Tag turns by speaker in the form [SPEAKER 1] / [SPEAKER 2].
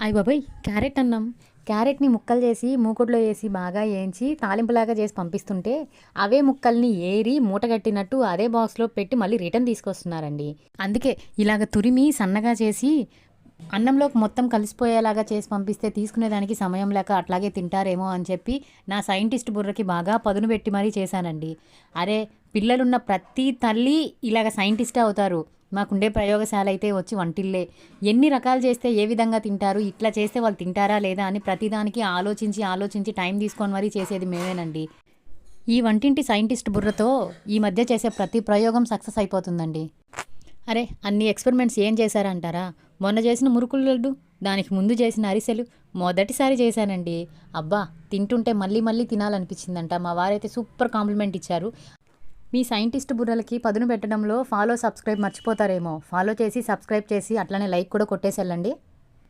[SPEAKER 1] అయ్య బాబోయ్! క్యారెట్ అన్నం. క్యారెట్‌ని ముక్కలు చేసి మూకుడులో ఏసి బాగా ఏంచి తాలింపులాగా చేసి పంపిస్తుంటే, అవే ముక్కల్ని ఏరి మూటగట్టినట్టు అదే బాక్స్‌లో పెట్టి మళ్ళీ రిటర్న్ తీసుకొస్తున్నారండి. అందుకే ఇలాగ తురిమి సన్నగా చేసి అన్నంలోకి మొత్తం కలిసిపోయేలాగా చేసి పంపిస్తే తీసుకునేదానికి సమయం లేక అట్లాగే తింటారేమో అని చెప్పి నా సైంటిస్ట్ బుర్రకి బాగా పదును పెట్టి మరీ చేశానండి. అరే! పిల్లలున్న ప్రతి తల్లి ఇలాగ సైంటిస్టే అవుతారు. మాకుండే ప్రయోగశాల అయితే వచ్చి వంటిల్లే. ఎన్ని రకాలు చేస్తే ఏ విధంగా తింటారు? ఇట్లా చేస్తే వాళ్ళు తింటారా లేదా అని ప్రతిదానికి ఆలోచించి, ఆలోచించి టైం తీసుకొని మరీ చేసేది మేమేనండి. ఈ వంటింటి సైంటిస్ట్ బుర్రతో ఈ మధ్య చేసే ప్రతి ప్రయోగం సక్సెస్ అయిపోతుందండి. అరే! అన్ని ఎక్స్‌పెరిమెంట్స్ ఏం చేశారంటారా? మొన్న చేసిన మురుకులు లడ్డు, దానికి ముందు చేసిన అరిసెలు మొదటిసారి చేశానండి. అబ్బా! తింటుంటే మళ్ళీ మళ్ళీ తినాలనిపించిందంట. మా వారైతే సూపర్ కాంప్లిమెంట్ ఇచ్చారు. మీ సైంటిస్ట్ బుర్రలకి పదును పెట్టడంలో ఫాలో, సబ్స్క్రైబ్ మర్చిపోతారేమో. ఫాలో చేసి, సబ్స్క్రైబ్ చేసి అట్లనే లైక్ కూడా కొట్టేసెళ్ళండి.